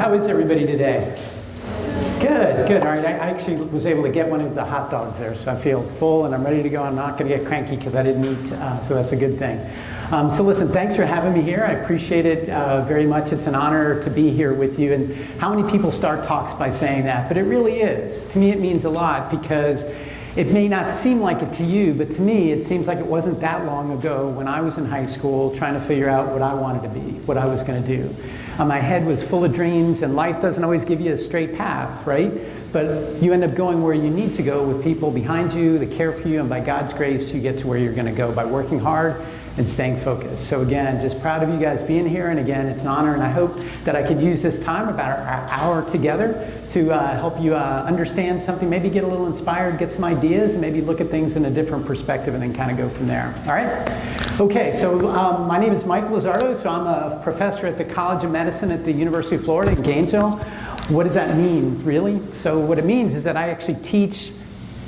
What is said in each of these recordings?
How is everybody today? Good, good. All right, I actually was able to get one of the hot dogs there, so I feel full and I'm ready to go. I'm not going to get cranky because I didn't eat, so that's a good thing. So listen, thanks for having me here. I appreciate it very much. It's an honor to be here with you. And how many people start talks by saying that? But it really is. To me, it means a lot because it may not seem like it to you, but to me, it seems like it wasn't that long ago when I was in high school trying to figure out what I wanted to be, what I was going to do. My head was full of dreams, and life doesn't always give you a straight path, right? But you end up going where you need to go with people behind you that care for you, and by God's grace, you get to where you're going to go by working hard and staying focused. So again, just proud of you guys being here, and again, it's an honor, and I hope that I could use this time, about an hour together, to help you understand something, maybe get a little inspired, get some ideas, and maybe look at things in a different perspective, and then kind of go from there. All right? Okay, so my name is Mike Lizardo, so I'm a professor at the College of Medicine at the University of Florida in Gainesville. What does that mean, really? So what it means is that I actually teach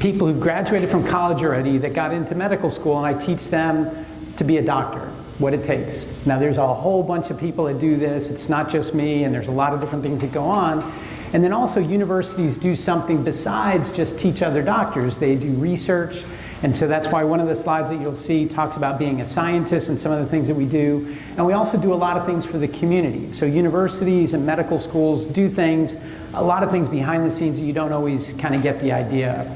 people who've graduated from college already that got into medical school, and I teach them to be a doctor, what it takes. Now there's a whole bunch of people that do this. It's not just me, and there's a lot of different things that go on. And then also universities do something besides just teach other doctors. They do research, and so that's why one of the slides that you'll see talks about being a scientist and some of the things that we do. And we also do a lot of things for the community. So universities and medical schools do things, a lot of things behind the scenes that you don't always kind of get the idea of.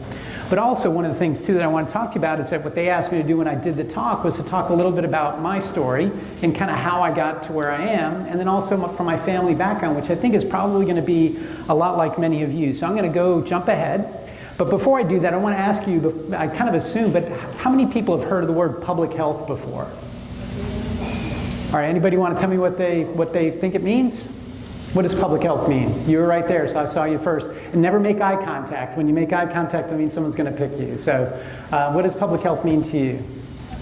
But also one of the things too that I want to talk to you about is that what they asked me to do when I did the talk was to talk a little bit about my story and kind of how I got to where I am, and then also from my family background, which I think is probably going to be a lot like many of you. So I'm going to go jump ahead. But before I do that, I want to ask you, I kind of assume, but how many people have heard of the word public health before? All right, anybody want to tell me what they think it means? What does public health mean? You were right there, so I saw you first. And never make eye contact. When you make eye contact, that means someone's going to pick you. So what does public health mean to you?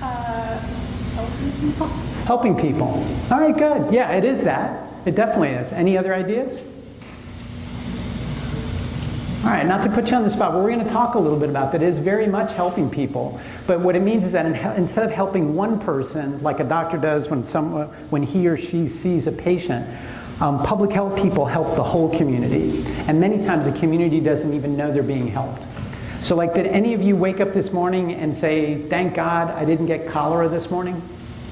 Helping people. Helping people. All right, good. Yeah, it is that. It definitely is. Any other ideas? All right, not to put you on the spot, but we're going to talk a little bit about that. It is very much helping people. But what it means is that instead of helping one person, like a doctor does when he or she sees a patient, public health people help the whole community. And many times the community doesn't even know they're being helped. So like, did any of you wake up this morning and say, thank God I didn't get cholera this morning?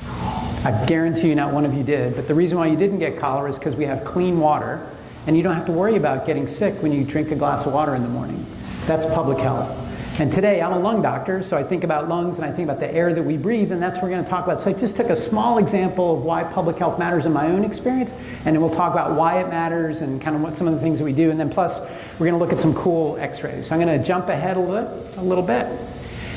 I guarantee you not one of you did. But the reason why you didn't get cholera is because we have clean water, and you don't have to worry about getting sick when you drink a glass of water in the morning. That's public health. And today, I'm a lung doctor, so I think about lungs and I think about the air that we breathe, and that's what we're going to talk about. So I just took a small example of why public health matters in my own experience, and then we'll talk about why it matters and kind of what some of the things that we do, and then plus, we're going to look at some cool x-rays. So I'm going to jump ahead a little bit,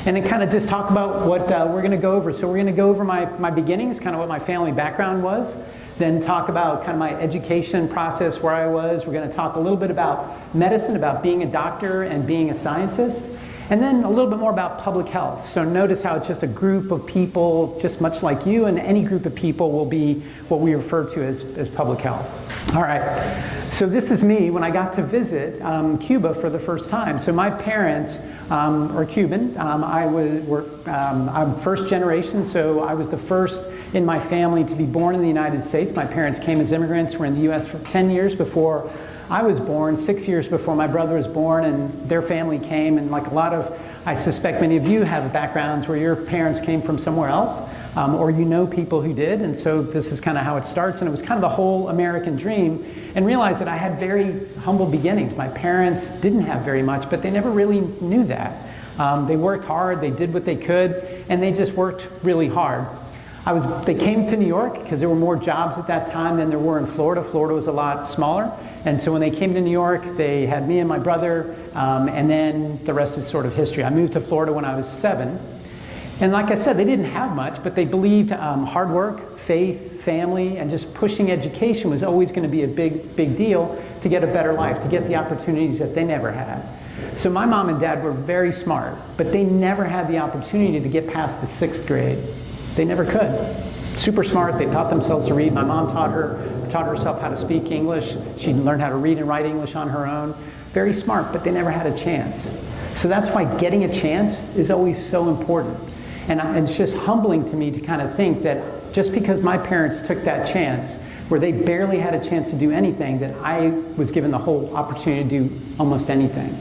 and then kind of just talk about what we're going to go over. So we're going to go over my beginnings, kind of what my family background was, then talk about kind of my education process, where I was. We're going to talk a little bit about medicine, about being a doctor and being a scientist. And then a little bit more about public health. So notice how it's just a group of people, just much like you, and any group of people will be what we refer to as public health. All right, so this is me when I got to visit Cuba for the first time. So my parents are Cuban. I'm first generation, so I was the first in my family to be born in the United States. My parents came as immigrants, were in the US for 10 years before I was born, 6 years before my brother was born, and their family came, and like a lot of, I suspect many of you have backgrounds where your parents came from somewhere else, or you know people who did, and so this is kind of how it starts, and it was kind of the whole American dream, and realized that I had very humble beginnings. My parents didn't have very much, but they never really knew that. They worked hard, they did what they could, and they just worked really hard. They came to New York because there were more jobs at that time than there were in Florida. Florida was a lot smaller. And so when they came to New York, they had me and my brother, and then the rest is sort of history. I moved to Florida when I was 7. And like I said, they didn't have much, but they believed hard work, faith, family, and just pushing education was always going to be a big deal to get a better life, to get the opportunities that they never had. So my mom and dad were very smart, but they never had the opportunity to get past the 6th grade. They never could. Super smart, they taught themselves to read. My mom taught herself how to speak English. She learned how to read and write English on her own. Very smart, but they never had a chance. So that's why getting a chance is always so important. And it's just humbling to me to kind of think that just because my parents took that chance where they barely had a chance to do anything, that I was given the whole opportunity to do almost anything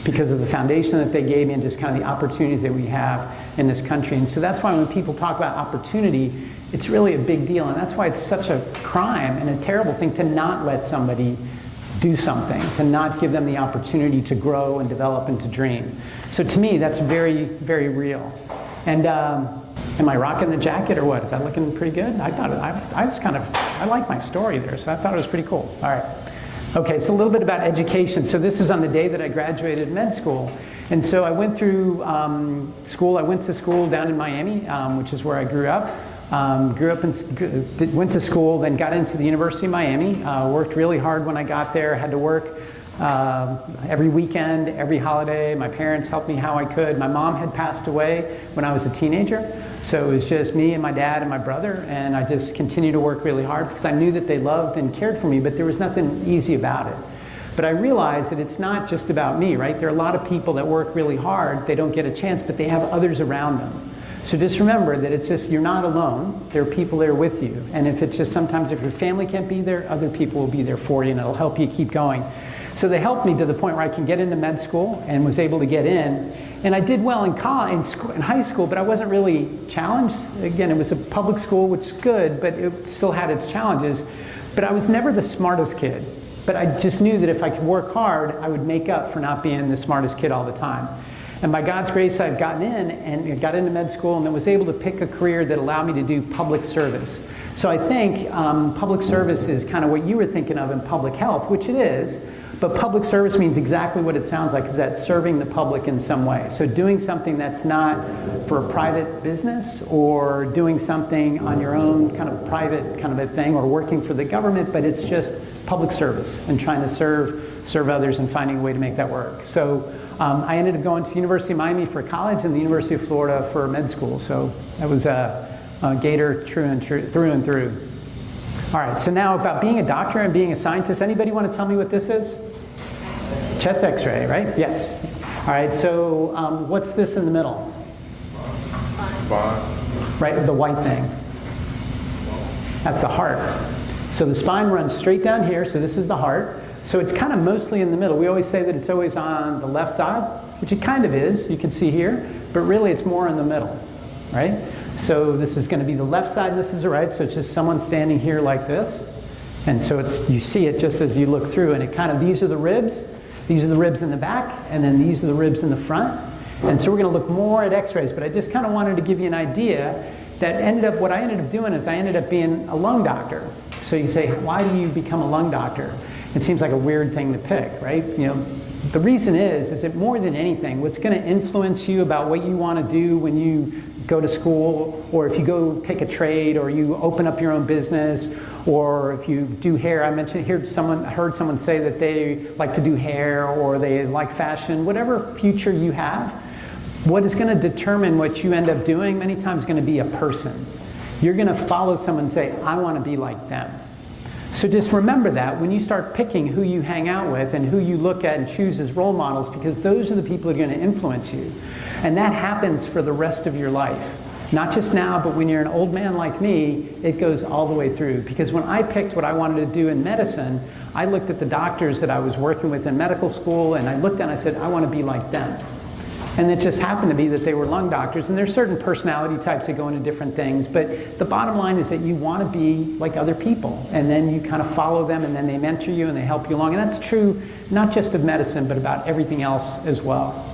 because of the foundation that they gave me and just kind of the opportunities that we have in this country. And so that's why when people talk about opportunity, it's really a big deal. And that's why it's such a crime and a terrible thing to not let somebody do something, to not give them the opportunity to grow and develop and to dream. So to me, that's very, very real. And am I rocking the jacket or what? Is that looking pretty good? I thought, I like my story there, so I thought it was pretty cool. All right. Okay, so a little bit about education. So this is on the day that I graduated med school. And so I went through school. I went to school down in Miami, which is where I grew up. Went to school, then got into the University of Miami. Worked really hard when I got there. Had to work every weekend, every holiday. My parents helped me how I could. My mom had passed away when I was a teenager, so it was just me and my dad and my brother, and I just continued to work really hard because I knew that they loved and cared for me, but there was nothing easy about it. But I realized that it's not just about me, right? There are a lot of people that work really hard, they don't get a chance, but they have others around them. So just remember that it's just, you're not alone. There are people there with you. And if it's just sometimes if your family can't be there, other people will be there for you and it'll help you keep going. So they helped me to the point where I can get into med school and was able to get in. And I did well in high school, but I wasn't really challenged. Again, it was a public school, which is good, but it still had its challenges. But I was never the smartest kid. But I just knew that if I could work hard, I would make up for not being the smartest kid all the time. And by God's grace, I've gotten in and got into med school and then was able to pick a career that allowed me to do public service. So I think public service is kind of what you were thinking of in public health, which it is, but public service means exactly what it sounds like, is that serving the public in some way. So doing something that's not for a private business or doing something on your own kind of private kind of a thing or working for the government, but it's just public service and trying to serve others and finding a way to make that work. So I ended up going to the University of Miami for college and the University of Florida for med school. So that was a Gator through and through. All right, so now about being a doctor and being a scientist. Anybody want to tell me what this is? Chest x-ray, right? Yes. All right, so what's this in the middle? Spine. Right, the white thing. That's the heart. So the spine runs straight down here, so this is the heart. So it's kind of mostly in the middle. We always say that it's always on the left side, which it kind of is, you can see here, but really it's more in the middle, right? So this is going to be the left side and this is the right, so it's just someone standing here like this. And so you see it just as you look through, and it kind of, these are the ribs in the back, and then these are the ribs in the front. And so we're going to look more at x-rays, but I just kind of wanted to give you an idea that what I ended up doing is I ended up being a lung doctor. So you say, why do you become a lung doctor? It seems like a weird thing to pick, right? You know, the reason is that more than anything, what's going to influence you about what you want to do when you go to school, or if you go take a trade, or you open up your own business, or if you do hair. I heard someone say that they like to do hair, or they like fashion. Whatever future you have, what is going to determine what you end up doing many times is going to be a person. You're going to follow someone and say, I want to be like them. So just remember that when you start picking who you hang out with and who you look at and choose as role models, because those are the people who are going to influence you. And that happens for the rest of your life. Not just now, but when you're an old man like me, it goes all the way through. Because when I picked what I wanted to do in medicine, I looked at the doctors that I was working with in medical school, and I looked and I said, I want to be like them. And it just happened to be that they were lung doctors, and there's certain personality types that go into different things, but the bottom line is that you want to be like other people, and then you kind of follow them, and then they mentor you and they help you along. And that's true not just of medicine, but about everything else as well.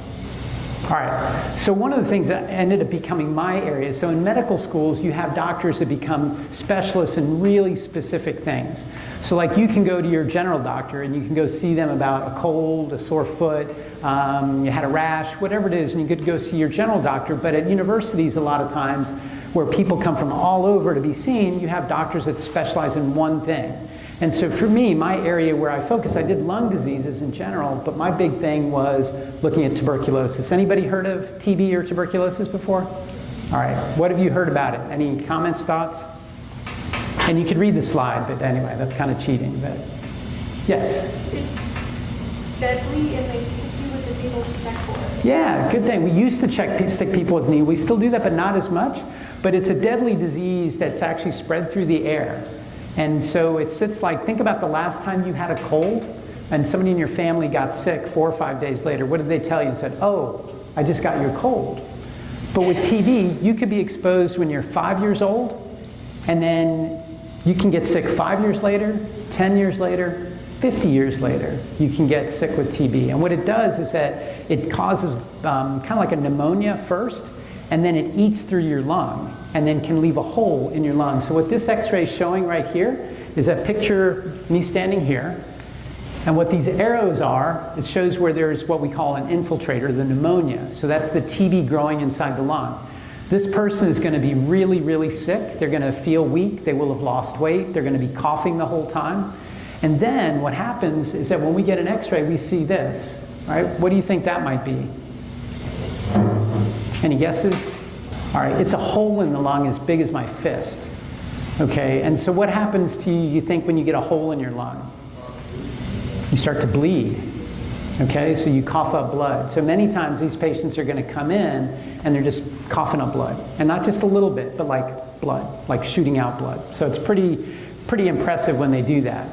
All right, so one of the things that ended up becoming my area, so in medical schools, you have doctors that become specialists in really specific things. So like you can go to your general doctor and you can go see them about a cold, a sore foot, you had a rash, whatever it is, and you could go see your general doctor. But at universities, a lot of times, where people come from all over to be seen, you have doctors that specialize in one thing. And so for me, my area where I focus, I did lung diseases in general, but my big thing was looking at tuberculosis. Anybody heard of TB or tuberculosis before? All right, what have you heard about it? Any comments, thoughts? And you could read the slide, but anyway, that's kind of cheating, but yes? It's deadly and they stick you with the needle to check for it. Yeah, good thing. We used to stick people with needle. We still do that, but not as much. But it's a deadly disease that's actually spread through the air. And so it sits like, think about the last time you had a cold and somebody in your family got sick 4 or 5 days later. What did they tell you? And said, oh, I just got your cold. But with TB, you could be exposed when you're 5 years old, and then you can get sick 5 years later, 10 years later, 50 years later, you can get sick with TB. And what it does is that it causes kind of like a pneumonia first, and then it eats through your lung, and then can leave a hole in your lung. So what this x-ray is showing right here is a picture me standing here. And what these arrows are, it shows where there's what we call an infiltrator, the pneumonia. So that's the TB growing inside the lung. This person is going to be really, really sick. They're going to feel weak. They will have lost weight. They're going to be coughing the whole time. And then what happens is that when we get an x-ray, we see this. Right? What do you think that might be? Any guesses? All right, it's a hole in the lung as big as my fist. Okay, and so what happens to you, you think, when you get a hole in your lung? You start to bleed. Okay, so you cough up blood. So many times these patients are going to come in and they're just coughing up blood. And not just a little bit, but like blood, like shooting out blood. So it's pretty impressive when they do that.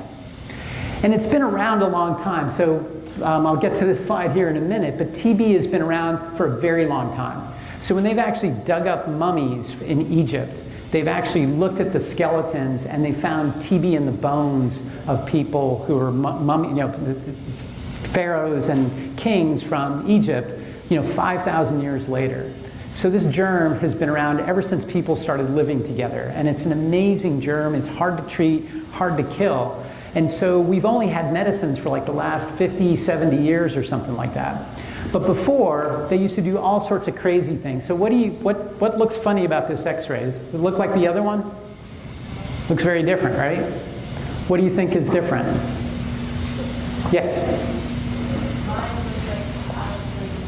And it's been around a long time. So I'll get to this slide here in a minute, but TB has been around for a very long time. So when they've actually dug up mummies in Egypt, they've actually looked at the skeletons and they found TB in the bones of people who were pharaohs and kings from Egypt, 5,000 years later. So this germ has been around ever since people started living together. And it's an amazing germ. It's hard to treat, hard to kill. And so we've only had medicines for like the last 50, 70 years or something like that. But before, they used to do all sorts of crazy things. So what looks funny about this x-ray? Does it look like the other one? Looks very different, right? What do you think is different? Yes?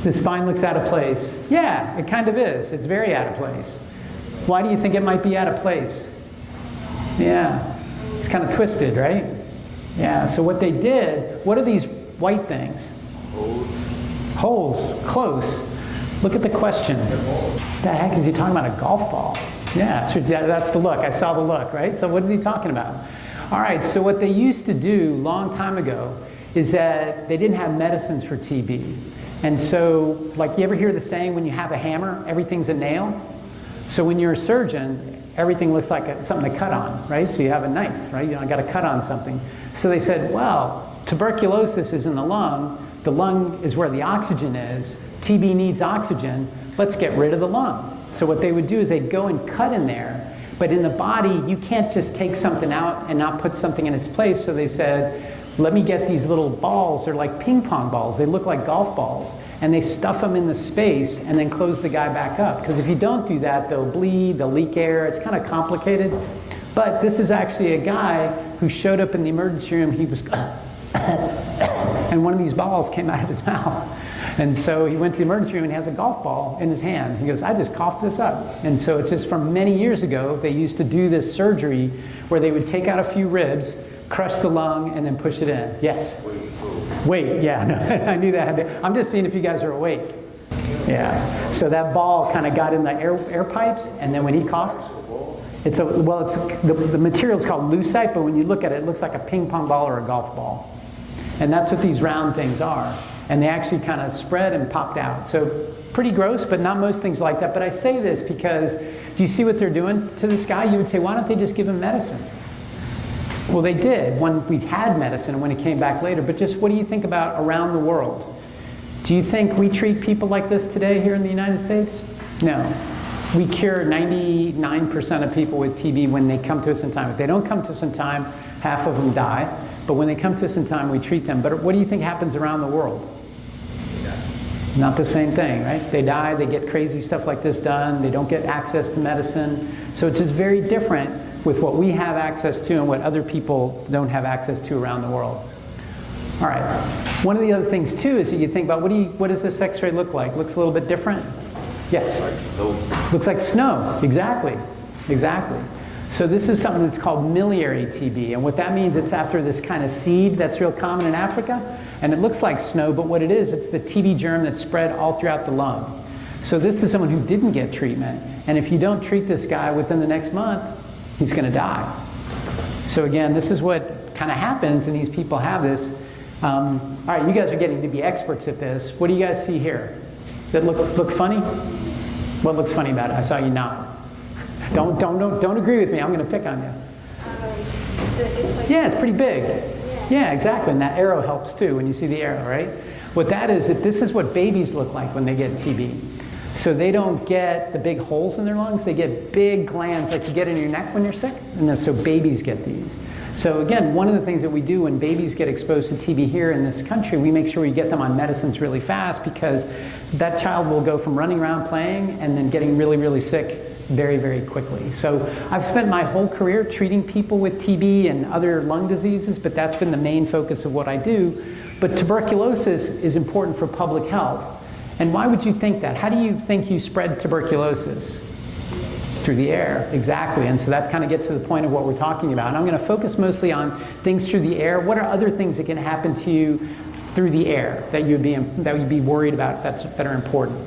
The spine looks out of place. Yeah, it kind of is. It's very out of place. Why do you think it might be out of place? Yeah, it's kind of twisted, right? Yeah, so what they did, what are these white things? Holes, close. Look at the question. What the heck is he talking about? A golf ball? Yeah, that's the look. I saw the look, right? So what is he talking about? All right, so what they used to do long time ago is that they didn't have medicines for TB. And so, like, you ever hear the saying, when you have a hammer, everything's a nail? So when you're a surgeon, everything looks like something to cut on, right? So you have a knife, right? I got to cut on something. So they said, well, tuberculosis is in the lung. The lung is where the oxygen is. TB needs oxygen. Let's get rid of the lung. So what they would do is they'd go and cut in there. But in the body, you can't just take something out and not put something in its place. So they said, let me get these little balls. They're like ping pong balls. They look like golf balls. And they stuff them in the space and then close the guy back up. Because if you don't do that, they'll bleed, they'll leak air. It's kind of complicated. But this is actually a guy who showed up in the emergency room. He was and one of these balls came out of his mouth. And so he went to the emergency room and has a golf ball in his hand. He goes, I just coughed this up. And so it's just from many years ago, they used to do this surgery where they would take out a few ribs, crush the lung, and then push it in. Yes? Wait, yeah, no, I knew that. I'm just seeing if you guys are awake. Yeah, so that ball kind of got in the air pipes, and then when he coughed, the material's called lucite, but when you look at it, it looks like a ping pong ball or a golf ball. And that's what these round things are. And they actually kind of spread and popped out. So pretty gross, but not most things like that. But I say this because, do you see what they're doing to this guy? You would say, why don't they just give him medicine? Well, they did when we had medicine and when it came back later. But just what do you think about around the world? Do you think we treat people like this today here in the United States? No. We cure 99% of people with TB when they come to us in time. If they don't come to us in time, half of them die. But when they come to us in time, we treat them. But what do you think happens around the world? Not the same thing, right? They die, they get crazy stuff like this done, they don't get access to medicine. So it's just very different with what we have access to and what other people don't have access to around the world. All right. One of the other things too is that you think about, what does this x-ray look like? Looks a little bit different? Yes? Like snow. Looks like snow, exactly. Exactly. So this is something that's called miliary TB, and what that means, it's after this kind of seed that's real common in Africa, and it looks like snow, but what it is, it's the TB germ that's spread all throughout the lung. So this is someone who didn't get treatment, and if you don't treat this guy within the next month, he's going to die. So again, this is what kind of happens, and these people have this. All right, you guys are getting to be experts at this. What do you guys see here? Does it look funny? What looks funny about it? I saw you nod. Don't agree with me. I'm going to pick on you. It's like, Yeah, it's pretty big. Yeah, exactly. And that arrow helps too when you see the arrow, right? What that is, this is what babies look like when they get TB. So they don't get the big holes in their lungs. They get big glands like you get in your neck when you're sick. And then, so babies get these. So again, one of the things that we do when babies get exposed to TB here in this country, we make sure we get them on medicines really fast, because that child will go from running around playing and then getting really, really sick very, very quickly. So I've spent my whole career treating people with TB and other lung diseases, but that's been the main focus of what I do. But tuberculosis is important for public health. And why would you think that? How do you think you spread tuberculosis? Through the air, exactly. And so that kind of gets to the point of what we're talking about. And I'm going to focus mostly on things through the air. What are other things that can happen to you through the air that you'd be worried about that are important?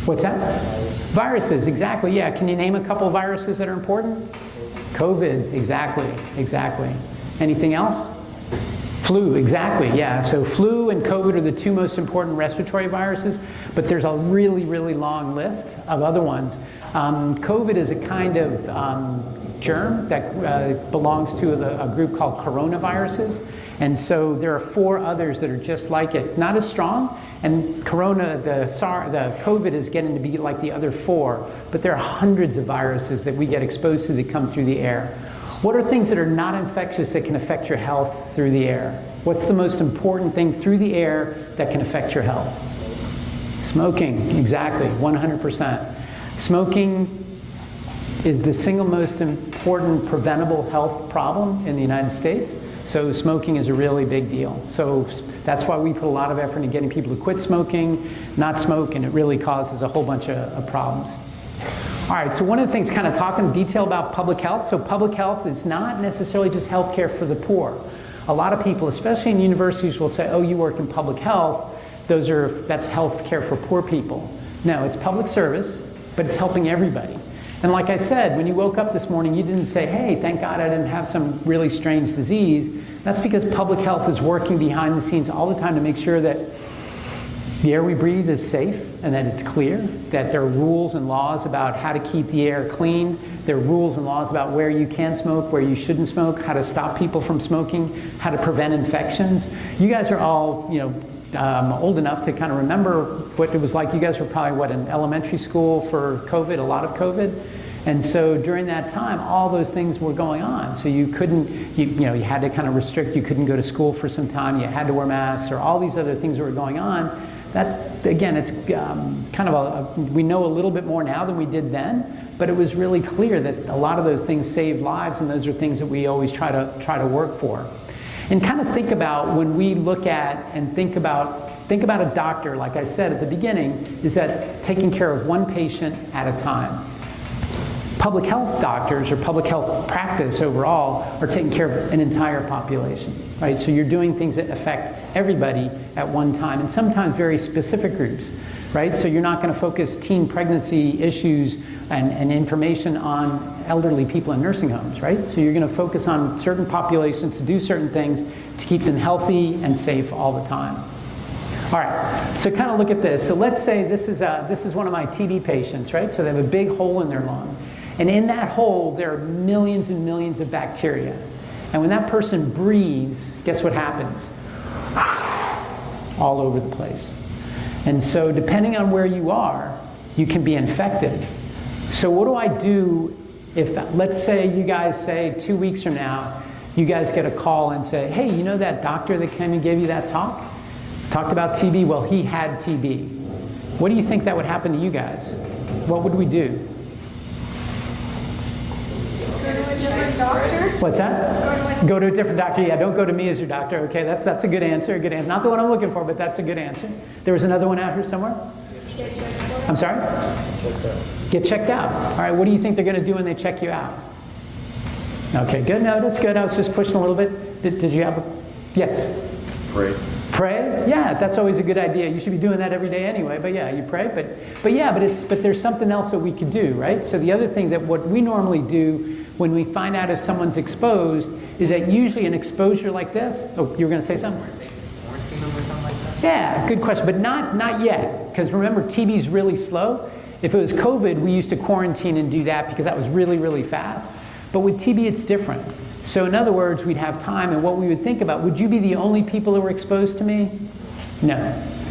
What's that? Viruses, exactly. Yeah. Can you name a couple of viruses that are important? COVID, exactly. Anything else? Flu, exactly, yeah. So flu and COVID are the two most important respiratory viruses, but there's a really, really long list of other ones. COVID is a kind of germ that belongs to a group called coronaviruses. And so there are 4 others that are just like it, not as strong. And the COVID is getting to be like the other 4, but there are hundreds of viruses that we get exposed to that come through the air. What are things that are not infectious that can affect your health through the air? What's the most important thing through the air that can affect your health? Smoking, exactly, 100%. Smoking is the single most important preventable health problem in the United States. So smoking is a really big deal. So that's why we put a lot of effort into getting people to quit smoking, not smoke, and it really causes a whole bunch of problems. All right, so one of the things, kind of talking in detail about public health. So public health is not necessarily just healthcare for the poor. A lot of people, especially in universities, will say, oh, you work in public health, that's healthcare for poor people. No, it's public service, but it's helping everybody. And like I said, when you woke up this morning, you didn't say, hey, thank God I didn't have some really strange disease. That's because public health is working behind the scenes all the time to make sure that the air we breathe is safe and that it's clear, that there are rules and laws about how to keep the air clean. There are rules and laws about where you can smoke, where you shouldn't smoke, how to stop people from smoking, how to prevent infections. You guys are all, old enough to kind of remember what it was like. You guys were probably, in elementary school for COVID, a lot of COVID. And so during that time, all those things were going on. So you couldn't, you had to kind of restrict, you couldn't go to school for some time, you had to wear masks, or all these other things that were going on. That, again, it's kind of we know a little bit more now than we did then, but it was really clear that a lot of those things saved lives, and those are things that we always try to work for. And kind of think about when we look at and think about a doctor, like I said at the beginning, is that taking care of one patient at a time. Public health doctors or public health practice overall are taking care of an entire population, right? So you're doing things that affect everybody at one time, and sometimes very specific groups, right? So you're not going to focus teen pregnancy issues and information on elderly people in nursing homes, right? So you're going to focus on certain populations to do certain things to keep them healthy and safe all the time. All right, so kind of look at this. So let's say this is one of my TB patients, right? So they have a big hole in their lung. And in that hole, there are millions and millions of bacteria. And when that person breathes, guess what happens? All over the place. And so depending on where you are, you can be infected. So what do I do if, let's say you guys say 2 weeks from now, you guys get a call and say, hey, you know that doctor that came and gave you that talk? Talked about TB? Well, he had TB. What do you think that would happen to you guys? What would we do? Go to a different doctor? What's that? Go to a different doctor. Yeah, don't go to me as your doctor. Okay, that's a good answer. Not the one I'm looking for, but that's a good answer. There was another one out here somewhere? Get checked out. I'm sorry? Get checked out. All right, what do you think they're going to do when they check you out? Okay, good. No, that's good. I was just pushing a little bit. Did you have a... Yes? Pray. Pray? Yeah, that's always a good idea. You should be doing that every day anyway. But yeah, you pray. But there's something else that we could do, right? So the other thing that what we normally do when we find out if someone's exposed is that usually an exposure like this, oh, you were going to say something? Quarantine them or something like that? Yeah, good question, but not yet, because remember, TB is really slow. If it was COVID, we used to quarantine and do that because that was really, really fast. But with TB, it's different. So in other words, we'd have time, and what we would think about, would you be the only people that were exposed to me? No,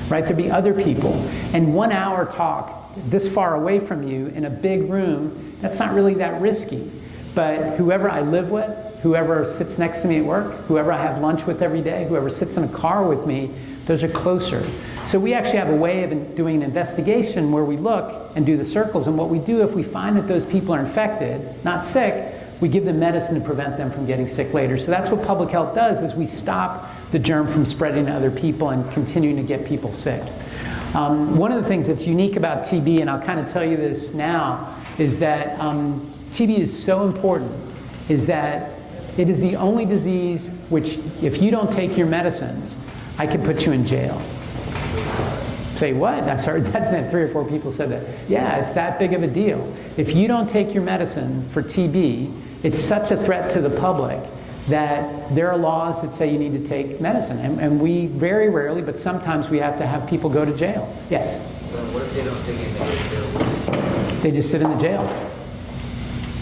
right? There'd be other people. And 1 hour talk this far away from you in a big room, that's not really that risky. But whoever I live with, whoever sits next to me at work, whoever I have lunch with every day, whoever sits in a car with me, those are closer. So we actually have a way of doing an investigation where we look and do the circles. And what we do if we find that those people are infected, not sick, we give them medicine to prevent them from getting sick later. So that's what public health does, is we stop the germ from spreading to other people and continuing to get people sick. One of the things that's unique about TB, and I'll kind of tell you this now, is that TB is so important, is that it is the only disease which, if you don't take your medicines, I could put you in jail. Say what? I heard that 3 or 4 people said that. Yeah, it's that big of a deal. If you don't take your medicine for TB, it's such a threat to the public that there are laws that say you need to take medicine. And we very rarely, but sometimes we have to have people go to jail. Yes? So what if they don't take it and they get jail? They just sit in the jail.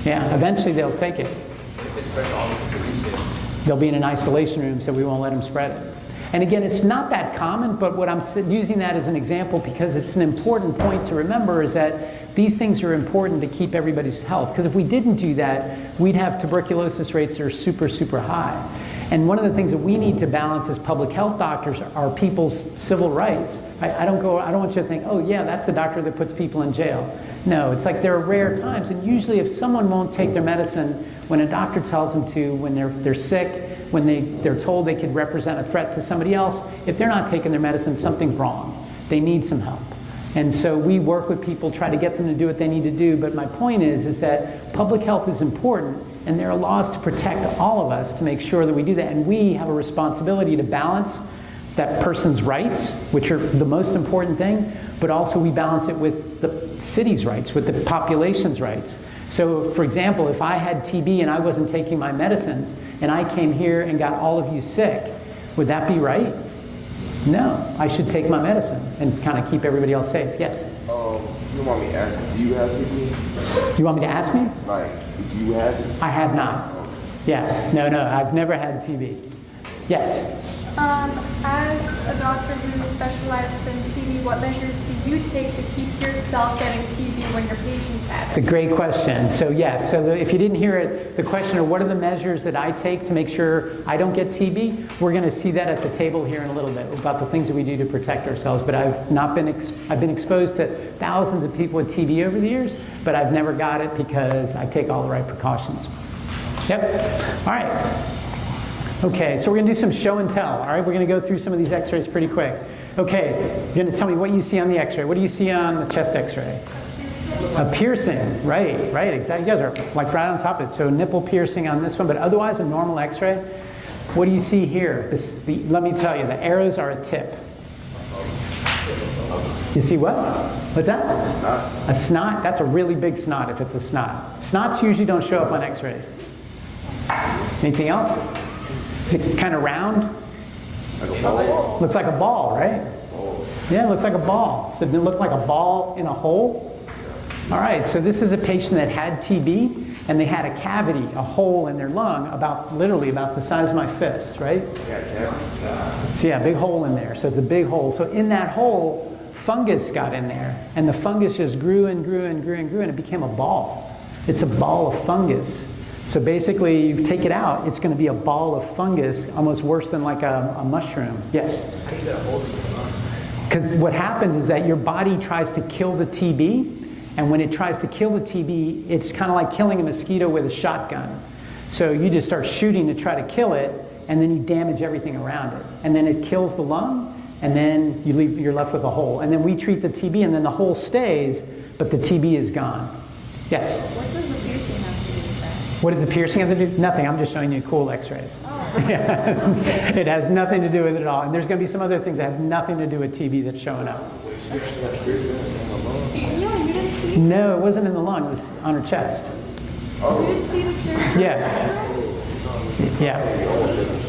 Yeah, eventually they'll take it. If it spreads all over the region? They'll be in an isolation room, so we won't let them spread it. And again, it's not that common, but what I'm using that as an example because it's an important point to remember is that these things are important to keep everybody's health. Because if we didn't do that, we'd have tuberculosis rates that are super, super high. And one of the things that we need to balance as public health doctors are people's civil rights. I don't want you to think, oh yeah, that's the doctor that puts people in jail. No, it's like there are rare times, and usually if someone won't take their medicine when a doctor tells them to, when they're sick, when they're told they could represent a threat to somebody else, if they're not taking their medicine, something's wrong. They need some help. And so we work with people, try to get them to do what they need to do, but my point is that public health is important, and there are laws to protect all of us to make sure that we do that, and we have a responsibility to balance that person's rights, which are the most important thing, but also we balance it with the city's rights, with the population's rights. So for example, if I had TB and I wasn't taking my medicines, and I came here and got all of you sick, would that be right? No, I should take my medicine and kind of keep everybody else safe. Yes? You want me to ask, do you have TB? You want me to ask me? Like, do you have it? I have not. Yeah, no, I've never had TB. Yes? As a doctor who specializes in TB, what measures do you take to keep yourself getting TB when your patients have it? It's a great question. So yes, if you didn't hear it, the question of what are the measures that I take to make sure I don't get TB, we're going to see that at the table here in a little bit about the things that we do to protect ourselves. But I've been exposed to thousands of people with TB over the years, but I've never got it because I take all the right precautions. Yep. All right. Okay, so we're going to do some show and tell. All right, we're going to go through some of these x-rays pretty quick. Okay, you're going to tell me what you see on the x-ray. What do you see on the chest x-ray? A piercing, right, exactly. You guys are like right on top of it. So nipple piercing on this one, but otherwise a normal x-ray. What do you see here? Let me tell you, the arrows are a tip. You see what? What's that? Snot. A snot? That's a really big snot if it's a snot. Snots usually don't show up on x-rays. Anything else? Is it kind of round? Like a ball? Looks like a ball, right? Ball. Yeah, it looks like a ball. So it looked like a ball in a hole? All right, so this is a patient that had TB, and they had a cavity, a hole in their lung, literally about the size of my fist, right? Yeah. So yeah, big hole in there. So it's a big hole. So in that hole, fungus got in there, and the fungus just grew and grew and grew and grew, and it became a ball. It's a ball of fungus. So basically, you take it out, it's going to be a ball of fungus, almost worse than like a mushroom. Yes? How do you get a hold of the lung? Because what happens is that your body tries to kill the TB, and when it tries to kill the TB, it's kind of like killing a mosquito with a shotgun. So you just start shooting to try to kill it, and then you damage everything around it. And then it kills the lung, and then you're left with a hole. And then we treat the TB, and then the hole stays, but the TB is gone. Yes? What does the piercing have to do with that? What does the piercing have to do? Nothing. I'm just showing you cool x-rays. Oh. Yeah. It has nothing to do with it at all. And there's going to be some other things that have nothing to do with TB that's showing up. She actually had a piercing in her lung. Yeah, you didn't see? No, it wasn't in the lung. It was on her chest. You didn't see the there's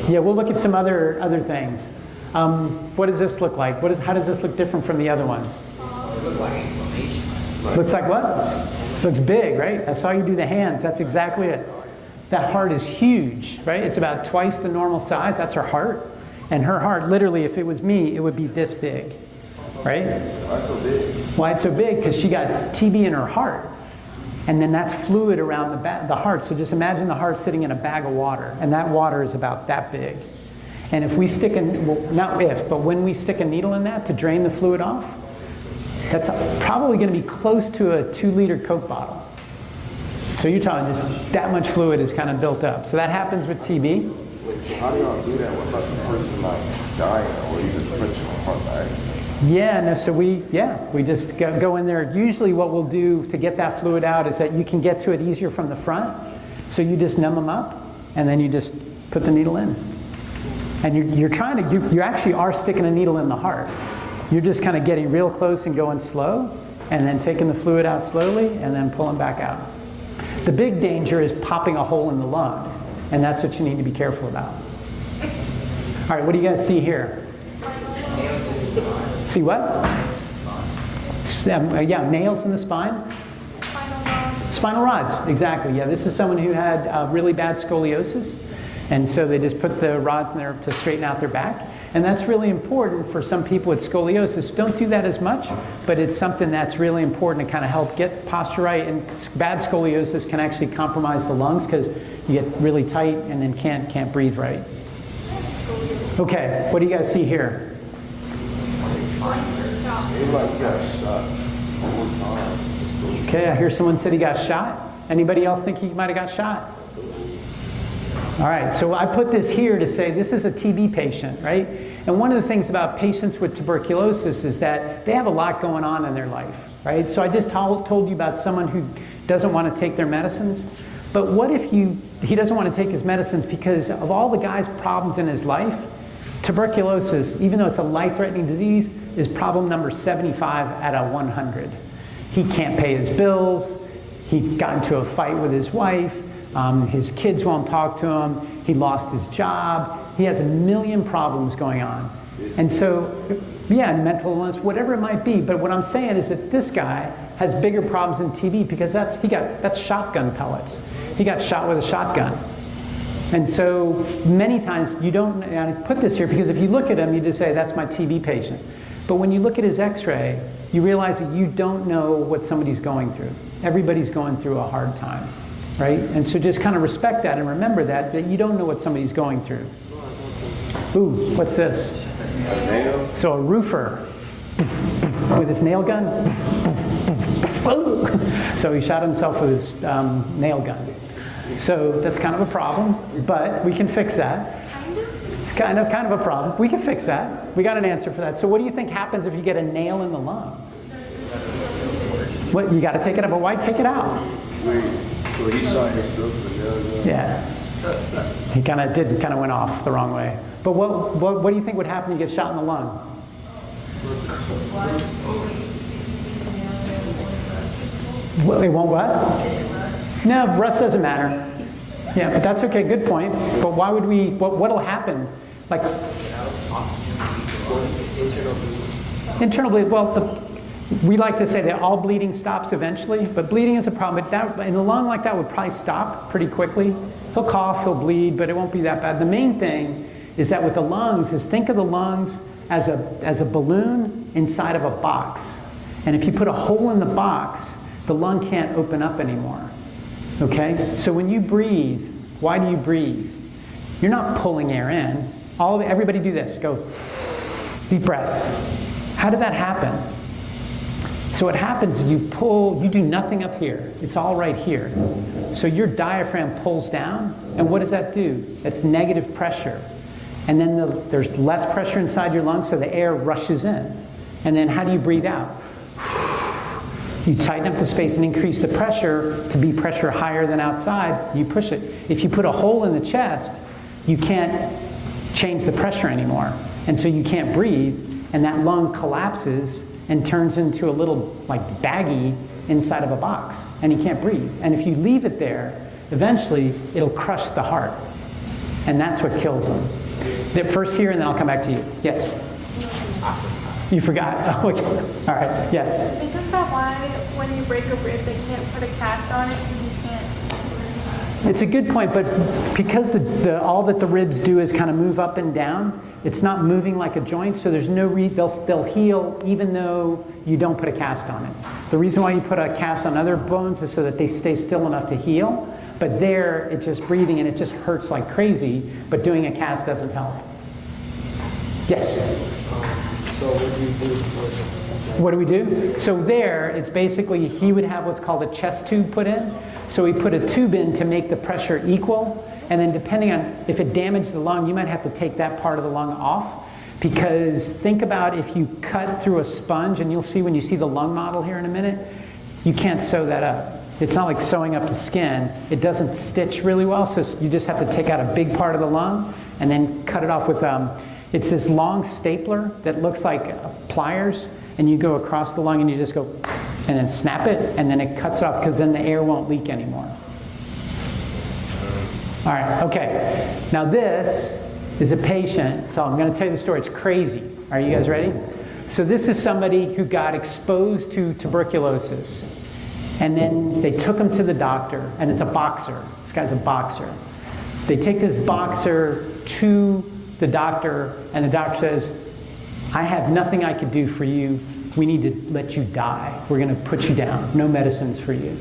Yeah, we'll look at some other things. What does this look like? How does this look different from the other ones? It looked like inflammation. Looks like what? Looks big, right? I saw you do the hands. That's exactly it. That heart is huge, right? It's about twice the normal size. That's her heart. And her heart, literally, if it was me, it would be this big, right? Why so big? Why it's so big? Because she got TB in her heart. And then that's fluid around the heart. So just imagine the heart sitting in a bag of water. And that water is about that big. And if we stick but when we stick a needle in that to drain the fluid off, that's probably going to be close to a 2-liter Coke bottle. So you're talking just that much fluid is kind of built up. So that happens with TB. Wait, so how do y'all do that without the person like dying or even punching a heart by accident? Yeah, no, so we just go in there. Usually what we'll do to get that fluid out is that you can get to it easier from the front. So you just numb them up and then you just put the needle in. And you actually are sticking a needle in the heart. You're just kind of getting real close and going slow and then taking the fluid out slowly and then pulling back out. The big danger is popping a hole in the lung, and that's what you need to be careful about. All right, what do you guys see here? See what? Yeah, nails in the spine. Spinal rods, exactly. Yeah, this is someone who had really bad scoliosis, and so they just put the rods in there to straighten out their back. And that's really important for some people with scoliosis. Don't do that as much, but it's something that's really important to kind of help get posture right. And bad scoliosis can actually compromise the lungs because you get really tight and then can't breathe right. Okay, what do you guys see here? Everybody got shot one more time. Okay, I hear someone said he got shot. Anybody else think he might have got shot? All right, so I put this here to say this is a TB patient, right? And one of the things about patients with tuberculosis is that they have a lot going on in their life, right? So I just told you about someone who doesn't want to take their medicines. But what if he doesn't want to take his medicines because of all the guy's problems in his life, tuberculosis, even though it's a life-threatening disease, is problem number 75 out of 100. He can't pay his bills. He got into a fight with his wife. His kids won't talk to him. He lost his job. He has a million problems going on. And so, yeah, mental illness, whatever it might be. But what I'm saying is that this guy has bigger problems than TB because that's shotgun pellets. He got shot with a shotgun. And so many times you don't, and I put this here because if you look at him, you just say, that's my TB patient. But when you look at his x-ray, you realize that you don't know what somebody's going through. Everybody's going through a hard time. Right? And so just kind of respect that and remember that you don't know what somebody's going through. Ooh, what's this? A nail? So a roofer with his nail gun. So he shot himself with his nail gun. So that's kind of a problem, but we can fix that. It's kind of a problem. We can fix that. We got an answer for that. So what do you think happens if you get a nail in the lung? What, you got to take it out, but why take it out? Wait, so he shot himself with a nail gun? Yeah. He kind of went off the wrong way. But what do you think would happen when you get shot in the lung? Well, it won't what? No, rust doesn't matter. Yeah, but that's okay, good point. But why would we, what'll happen? Like, internal bleeding, well, we like to say that all bleeding stops eventually, but bleeding is a problem. But that, in a lung like that would probably stop pretty quickly. He'll cough, he'll bleed, but it won't be that bad. The main thing is that with the lungs is think of the lungs as a balloon inside of a box. And if you put a hole in the box, the lung can't open up anymore. Okay? So when you breathe, why do you breathe? You're not pulling air in. Everybody do this. Go. Deep breath. How did that happen? So what happens is you do nothing up here. It's all right here. So your diaphragm pulls down, and what does that do? That's negative pressure. And then there's less pressure inside your lungs, so the air rushes in. And then how do you breathe out? You tighten up the space and increase the pressure to be pressure higher than outside. You push it. If you put a hole in the chest, you can't change the pressure anymore. And so you can't breathe, and that lung collapses and turns into a little like baggie inside of a box, and you can't breathe. And if you leave it there, eventually it'll crush the heart. And that's what kills them. First here, and then I'll come back to you. Yes? You forgot? Oh, okay. All right, yes? Isn't that why when you break a rib, they can't put a cast on it because you can't? It's a good point, but because all that the ribs do is kind of move up and down, it's not moving like a joint, so there's no they'll heal even though you don't put a cast on it. The reason why you put a cast on other bones is so that they stay still enough to heal, but there, it's just breathing and it just hurts like crazy, but doing a cast doesn't help. Yes? So what do you do? What do we do? So there, it's basically, he would have what's called a chest tube put in. So we put a tube in to make the pressure equal, and then depending on if it damaged the lung, you might have to take that part of the lung off, because think about if you cut through a sponge, and you'll see when you see the lung model here in a minute, you can't sew that up. It's not like sewing up the skin. It doesn't stitch really well, so you just have to take out a big part of the lung and then cut it off with, it's this long stapler that looks like pliers, and you go across the lung and you just go and then snap it, and then it cuts it off because then the air won't leak anymore. All right, okay. Now this is a patient, so I'm going to tell you the story. It's crazy. Are you guys ready? So this is somebody who got exposed to tuberculosis, and then they took him to the doctor, and it's a boxer. This guy's a boxer. They take this boxer to the doctor, and the doctor says, I have nothing I could do for you. We need to let you die. We're going to put you down. No medicines for you.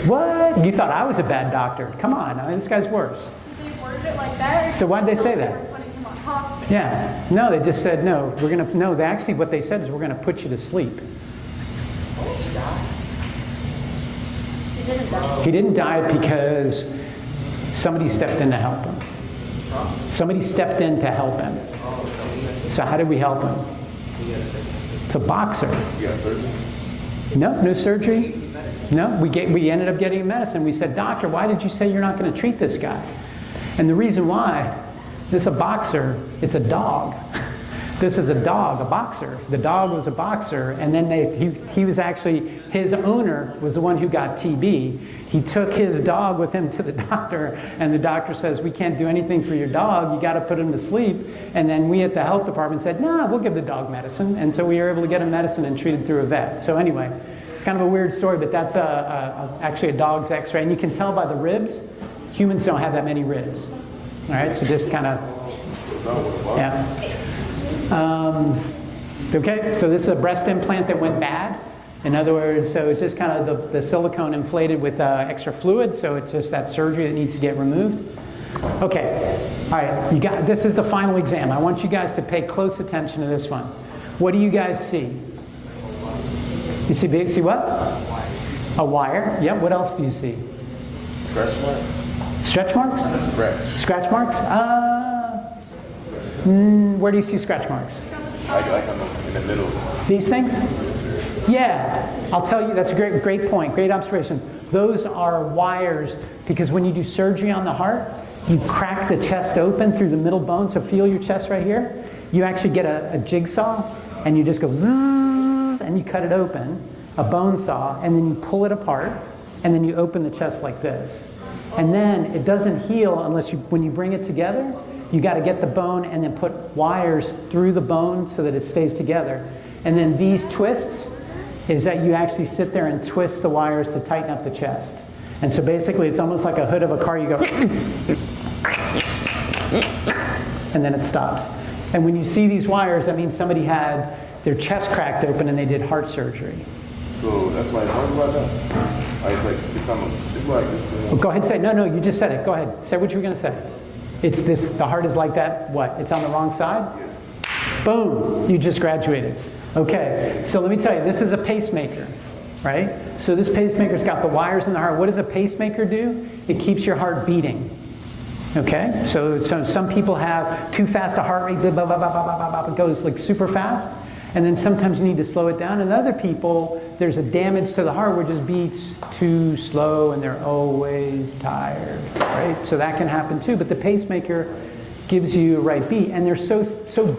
What? You thought I was a bad doctor. Come on, I mean, this guy's worse. Did they word it like that? So why'd they say that? They were putting him on hospice. Yeah. No, they just said, no, we're going to, no, actually what they said is we're going to put you to sleep. He didn't die. He didn't die because somebody stepped in to help him. Somebody stepped in to help him. So how did we help him? It's a boxer. You got surgery? No, no surgery. No, we ended up getting medicine. We said, doctor, why did you say you're not going to treat this guy? And the reason why, this is a boxer, it's a dog. This is a dog, a boxer. The dog was a boxer, and then he was actually, his owner was the one who got TB. He took his dog with him to the doctor, and the doctor says, we can't do anything for your dog, you got to put him to sleep. And then we at the health department said, no, we'll give the dog medicine. And so we were able to get him medicine and treated through a vet. So anyway, it's kind of a weird story, but that's actually a dog's x-ray. And you can tell by the ribs, humans don't have that many ribs. All right, so just kind of, yeah. Okay, so this is a breast implant that went bad. In other words, so it's just kind of the silicone inflated with extra fluid, so it's just that surgery that needs to get removed. Okay, all right, this is the final exam. I want you guys to pay close attention to this one. What do you guys see? You see what? A wire. Yep, what else do you see? Scratch marks? Stretch marks? Scratch. Scratch marks? Where do you see scratch marks? Like on those in the middle. These things? Yeah, I'll tell you, that's a great point, great observation. Those are wires, because when you do surgery on the heart, you crack the chest open through the middle bone, so feel your chest right here. You actually get a jigsaw, and you just go zzz, and you cut it open, a bone saw, and then you pull it apart, and then you open the chest like this. And then it doesn't heal unless when you bring it together, you got to get the bone and then put wires through the bone so that it stays together. And then these twists is that you actually sit there and twist the wires to tighten up the chest. And so basically it's almost like a hood of a car. You go, and then it stops. And when you see these wires, that means somebody had their chest cracked open and they did heart surgery. So that's why I talked about that. I was like, it's like this. Well, go ahead and say, no, you just said it. Go ahead, say what you were going to say. It's this, the heart is like that, what? It's on the wrong side? Boom, you just graduated. Okay, so let me tell you, this is a pacemaker, right? So this pacemaker's got the wires in the heart. What does a pacemaker do? It keeps your heart beating. Okay, so some people have too fast a heart rate, blah, blah, blah, blah, blah, blah, blah, it goes like super fast. And then sometimes you need to slow it down. And other people, there's a damage to the heart where it just beats too slow and they're always tired, right? So that can happen too. But the pacemaker gives you a right beat. And they're so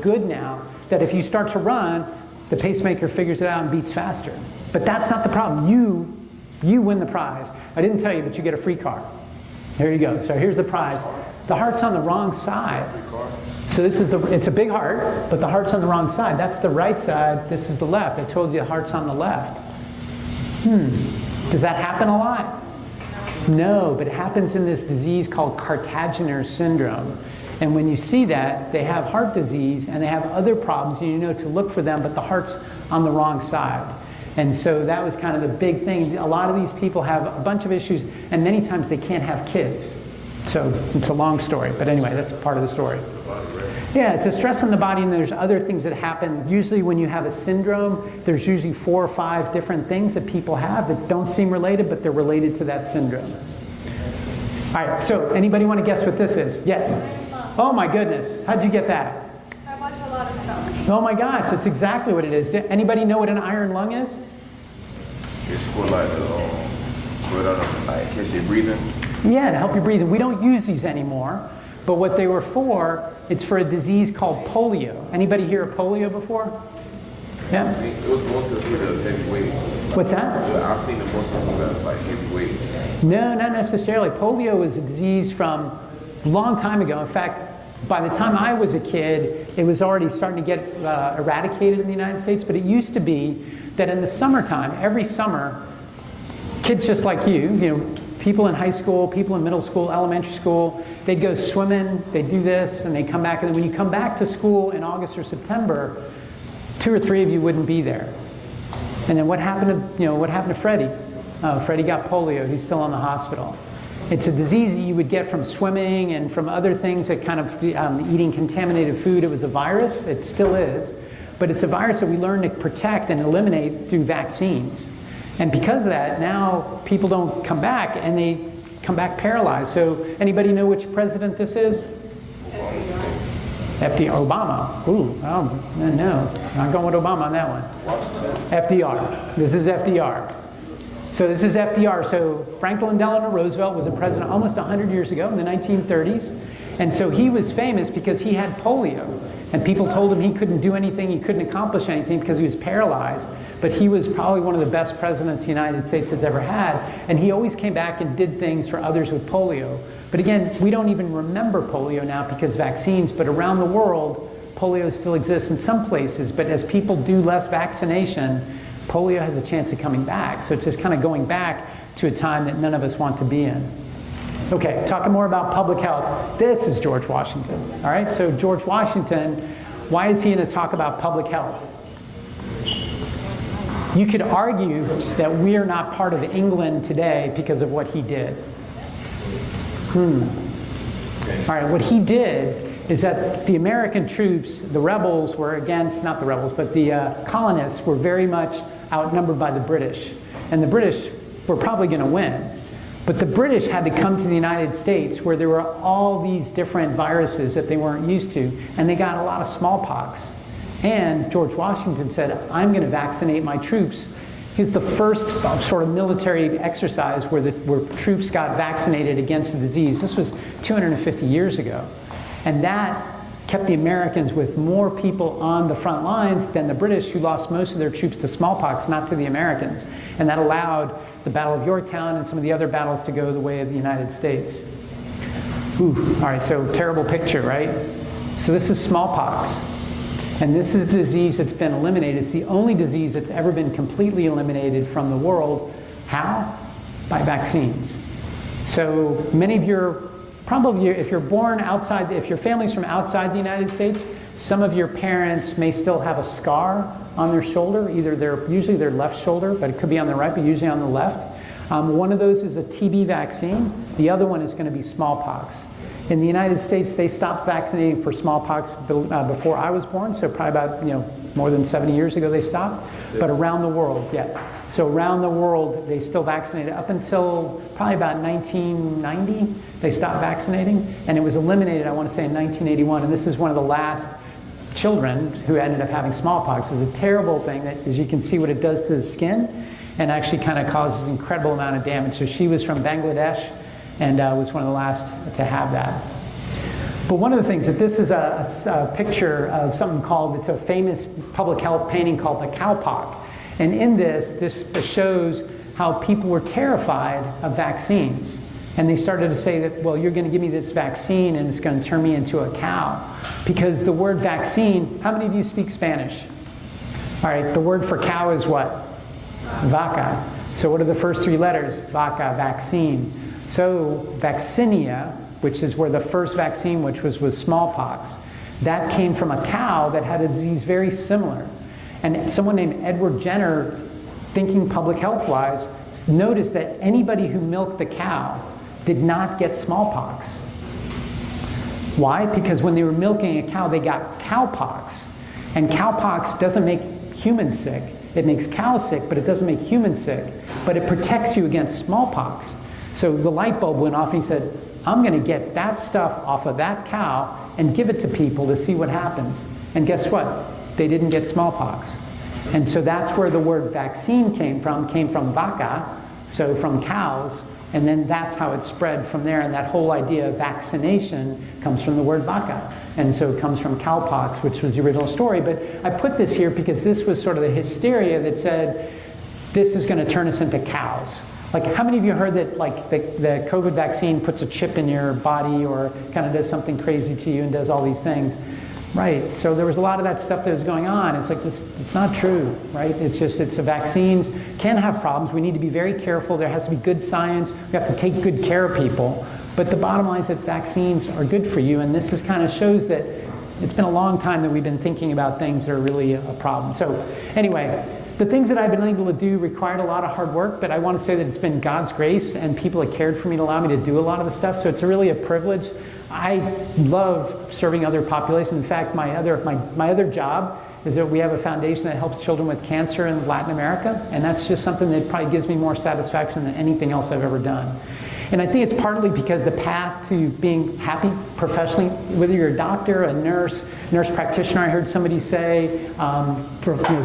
good now that if you start to run, the pacemaker figures it out and beats faster. But that's not the problem. You You win the prize. I didn't tell you, but you get a free car. Here you go. So here's the prize. The heart's on the wrong side. So this is it's a big heart, but the heart's on the wrong side. That's the right side, this is the left. I told you the heart's on the left. Does that happen a lot? No, but it happens in this disease called Cartaginer syndrome. And when you see that, they have heart disease and they have other problems, and you know to look for them, but the heart's on the wrong side. And so that was kind of the big thing. A lot of these people have a bunch of issues, and many times they can't have kids. So it's a long story, but anyway, that's part of the story. Yeah, it's a stress on the body, and there's other things that happen. Usually when you have a syndrome, there's usually 4 or 5 different things that people have that don't seem related, but they're related to that syndrome. All right, so anybody want to guess what this is? Yes? Oh my goodness, how'd you get that? I watch a lot of stuff. Oh my gosh, that's exactly what it is. Anybody know what an iron lung is? It's for like in case you're breathing. Yeah, to help you breathe. We don't use these anymore, but what they were for, it's for a disease called polio. Anybody hear of polio before? Yeah? It was most of the people that was heavyweight. What's that? I've seen the most of the people that was like heavyweight. No, not necessarily. Polio was a disease from a long time ago. In fact, by the time I was a kid, it was already starting to get eradicated in the United States, but it used to be that in the summertime, every summer, kids just like you, people in high school, people in middle school, elementary school, they'd go swimming, they'd do this, and they'd come back, and then when you come back to school in August or September, 2 or 3 of you wouldn't be there. And then what happened to Freddie? Freddie got polio, he's still in the hospital. It's a disease that you would get from swimming and from other things that kind of eating contaminated food. It was a virus, it still is, but it's a virus that we learned to protect and eliminate through vaccines. And because of that, now people don't come back, and they come back paralyzed. So anybody know which president this is? FDR. Obama. Ooh, no, not going with Obama on that one. FDR. This is FDR. So this is FDR. So Franklin Delano Roosevelt was a president almost 100 years ago in the 1930s. And so he was famous because he had polio. And people told him he couldn't do anything, he couldn't accomplish anything because he was paralyzed. But he was probably one of the best presidents the United States has ever had. And he always came back and did things for others with polio. But again, we don't even remember polio now because vaccines, but around the world, polio still exists in some places. But as people do less vaccination, polio has a chance of coming back. So it's just kind of going back to a time that none of us want to be in. Okay, talking more about public health. This is George Washington. All right, so George Washington, why is he going to talk about public health? You could argue that we are not part of England today because of what he did. All right, what he did is that the American troops, the rebels were against, not the rebels, but the colonists were very much outnumbered by the British. And the British were probably going to win. But the British had to come to the United States where there were all these different viruses that they weren't used to, and they got a lot of smallpox. And George Washington said, I'm going to vaccinate my troops. He's the first sort of military exercise where troops got vaccinated against the disease. This was 250 years ago. And that kept the Americans with more people on the front lines than the British, who lost most of their troops to smallpox, not to the Americans. And that allowed the Battle of Yorktown and some of the other battles to go the way of the United States. Ooh, all right, so terrible picture, right? So this is smallpox. And this is a disease that's been eliminated. It's the only disease that's ever been completely eliminated from the world. How? By vaccines. So many of your, probably if you're born outside, if your family's from outside the United States, some of your parents may still have a scar on their shoulder, usually their left shoulder, but it could be on the right, but usually on the left. One of those is a TB vaccine. The other one is going to be smallpox. In the United States, they stopped vaccinating for smallpox before I was born, so probably about more than 70 years ago they stopped. But around the world, yeah. So around the world, they still vaccinated up until probably about 1990. They stopped vaccinating, and it was eliminated, I want to say, in 1981. And this is one of the last children who ended up having smallpox. It's a terrible thing that, as you can see, what it does to the skin, and actually kind of causes an incredible amount of damage. So she was from Bangladesh, and was one of the last to have that. But one of the things that this is a picture of something called, it's a famous public health painting called the cowpox. And in this shows how people were terrified of vaccines. And they started to say that, well, you're going to give me this vaccine and it's going to turn me into a cow. Because the word vaccine, how many of you speak Spanish? All right, the word for cow is what? Vaca. So what are the first three letters? Vaca, vaccine. So vaccinia, which is where the first vaccine, which was smallpox, that came from a cow that had a disease very similar. And someone named Edward Jenner, thinking public health-wise, noticed that anybody who milked a cow did not get smallpox. Why? Because when they were milking a cow, they got cowpox. And cowpox doesn't make humans sick. It makes cows sick, but it doesn't make humans sick. But it protects you against smallpox. So the light bulb went off and he said, I'm going to get that stuff off of that cow and give it to people to see what happens. And guess what? They didn't get smallpox. And so that's where the word vaccine came from vaca, so from cows. And then that's how it spread from there. And that whole idea of vaccination comes from the word vaca. And so it comes from cowpox, which was the original story. But I put this here because this was sort of the hysteria that said, this is going to turn us into cows. Like, how many of you heard that, like, the COVID vaccine puts a chip in your body or kind of does something crazy to you and does all these things? Right, so there was a lot of that stuff that was going on. It's like, this, it's not true, right? It's just, it's the vaccines can have problems. We need to be very careful. There has to be good science. We have to take good care of people. But the bottom line is that vaccines are good for you. And this just kind of shows that it's been a long time that we've been thinking about things that are really a problem. So anyway, the things that I've been able to do required a lot of hard work, but I want to say that it's been God's grace and people have cared for me to allow me to do a lot of the stuff. So it's really a privilege. I love serving other populations. In fact, my other job is that we have a foundation that helps children with cancer in Latin America, and that's just something that probably gives me more satisfaction than anything else I've ever done. And I think it's partly because the path to being happy professionally, whether you're a doctor, a nurse practitioner, I heard somebody say,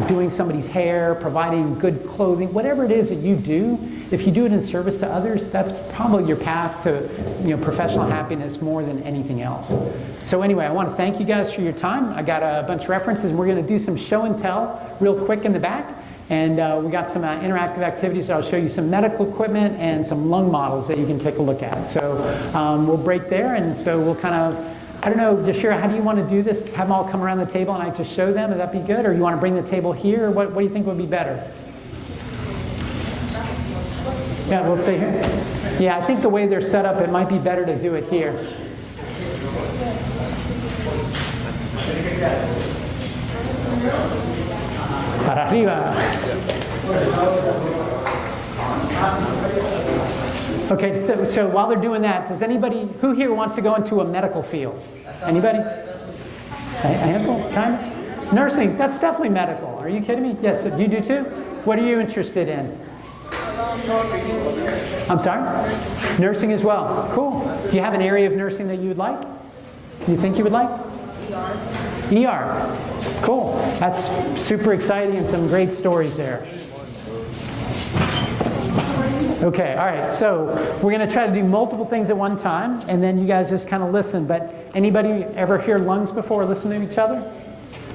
doing somebody's hair, providing good clothing, whatever it is that you do, if you do it in service to others, that's probably your path to professional happiness more than anything else. So anyway, I want to thank you guys for your time. I got a bunch of references, and we're going to do some show and tell real quick in the back. And we got some interactive activities. I'll show you some medical equipment and some lung models that you can take a look at. So we'll break there, and so we'll kind of, I don't know, Deshira, how do you want to do this? Have them all come around the table and I just show them? Would that be good? Or you want to bring the table here? Or what do you think would be better? Yeah, we'll stay here. Yeah, I think the way they're set up, it might be better to do it here. Para arriba. Okay, so while they're doing that, does anybody, who here wants to go into a medical field? Anybody? A handful? Kind of? Nursing, that's definitely medical. Are you kidding me? Yes, you do too? What are you interested in? I'm sorry? Nursing as well. Cool. Do you have an area of nursing that you would like? You think you would like? ER. Cool. That's super exciting and some great stories there. Okay, all right. So we're going to try to do multiple things at one time, and then you guys just kind of listen. But anybody ever hear lungs before or listen to each other?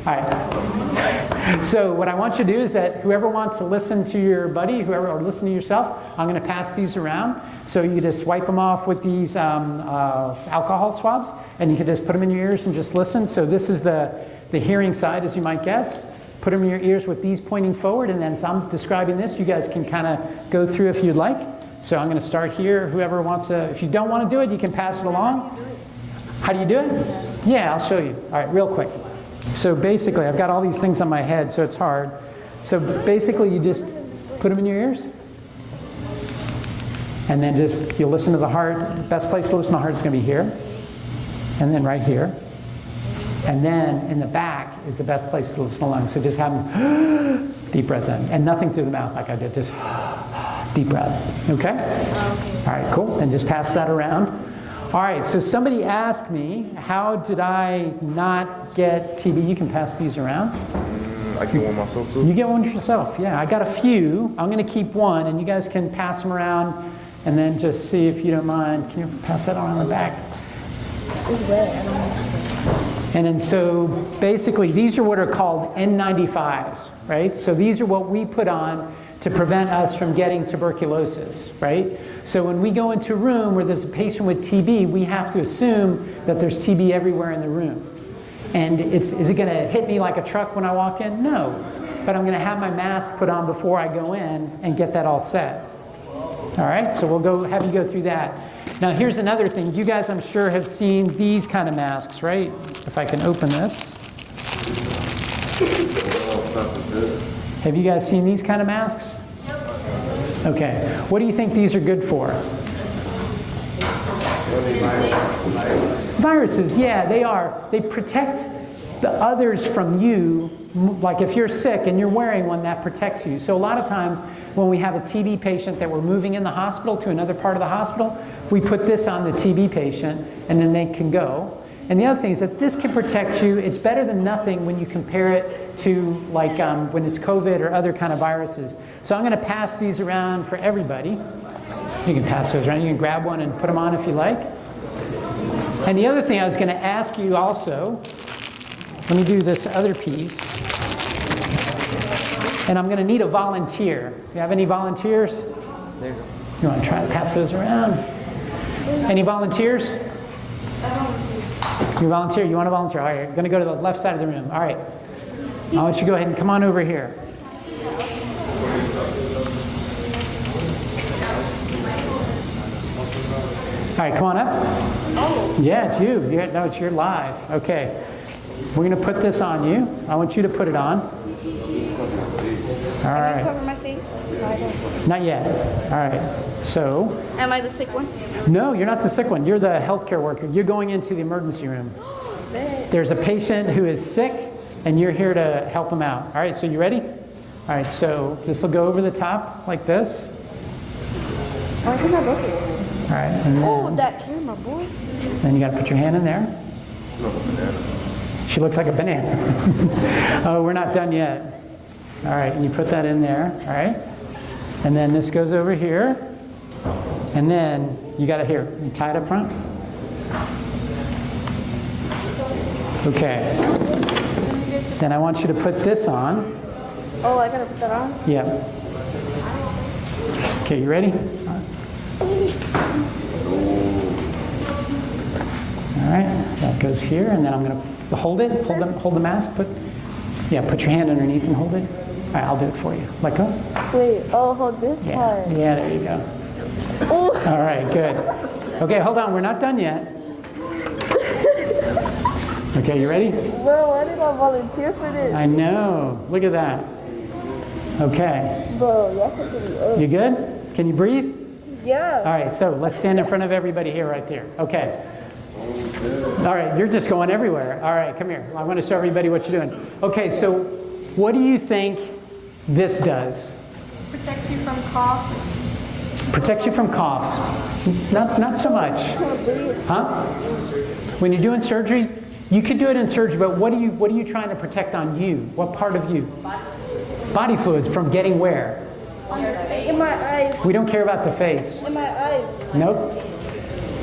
All right. So what I want you to do is that whoever wants to listen to your buddy, or listen to yourself, I'm going to pass these around. So you just wipe them off with these alcohol swabs, and you can just put them in your ears and just listen. So this is the hearing side, as you might guess. Put them in your ears with these pointing forward, and then as I'm describing this, you guys can kind of go through if you'd like. So I'm going to start here. Whoever wants to, if you don't want to do it, you can pass it along. How do you do it? Yeah, I'll show you. All right, real quick. So basically, I've got all these things on my head, so it's hard. So basically, you just put them in your ears, and then just, you'll listen to the heart. The best place to listen to the heart is going to be here, and then right here. And then in the back is the best place to listen to lungs. So just have them deep breath in, and nothing through the mouth like I did, just deep breath. Okay? All right, cool. And just pass that around. All right, so somebody asked me, how did I not get TB? You can pass these around. I get one myself too? You get one yourself, yeah. I got a few. I'm going to keep one, and you guys can pass them around, and then just see if you don't mind. Can you pass that around the back? It's red. I don't know. And then so basically these are what are called N95s, right? So these are what we put on to prevent us from getting tuberculosis, right? So when we go into a room where there's a patient with TB, we have to assume that there's TB everywhere in the room. And is it going to hit me like a truck when I walk in? No. But I'm going to have my mask put on before I go in and get that all set. All right, so we'll have you go through that. Now here's another thing. You guys, I'm sure, have seen these kind of masks, right? If I can open this. Have you guys seen these kind of masks? Okay. What do you think these are good for? Viruses, yeah, they are. They protect the others from you. Like if you're sick and you're wearing one, that protects you. So a lot of times when we have a TB patient that we're moving in the hospital to another part of the hospital, we put this on the TB patient and then they can go. And the other thing is that this can protect you. It's better than nothing when you compare it to like when it's COVID or other kind of viruses. So I'm going to pass these around for everybody. You can pass those around. You can grab one and put them on if you like. And the other thing I was going to ask you also, let me do this other piece. And I'm going to need a volunteer. You have any volunteers? There. You want to try to pass those around? Any volunteers? You volunteer? You want to volunteer? All right, you're going to go to the left side of the room. All right. I want you to go ahead and come on over here. All right, come on up. Oh. Yeah, it's you. No, it's your live. Okay. We're going to put this on you. I want you to put it on. All right. Can I cover my face? No, I don't. Not yet. All right. So. Am I the sick one? No, you're not the sick one. You're the healthcare worker. You're going into the emergency room. There's a patient who is sick, and you're here to help them out. All right, so you ready? All right, so this will go over the top like this. I think I broke it. All right, and then, Oh, that camera, boy. then you got to put your hand in there. She looks like a banana. Oh, we're not done yet. All right, and you put that in there. All right, and then this goes over here, and then you got it here. You tie it up front. Okay. Then I want you to put this on. Oh, I gotta put that on? Yeah. Okay, you ready? All right, that goes here, and then I'm going to hold it. Hold the mask. Put your hand underneath and hold it. All right, I'll do it for you. Let go. Wait, hold this part. Yeah, there you go. Oh. All right, good. Okay, hold on. We're not done yet. Okay, you ready? Bro, why did I volunteer for this? I know. Look at that. Okay. Bro, that's pretty up. You good? Can you breathe? Yeah. All right, so let's stand in front of everybody here right there. Okay. All right, you're just going everywhere. All right, come here. I want to show everybody what you're doing. Okay, so what do you think this does? Protects you from coughs. Protects you from coughs. Not so much. Huh? When you're doing surgery, you could do it in surgery, but what are you trying to protect on you? What part of you? Body fluids from getting where? On your face. In my eyes. We don't care about the face. In my eyes. Nope.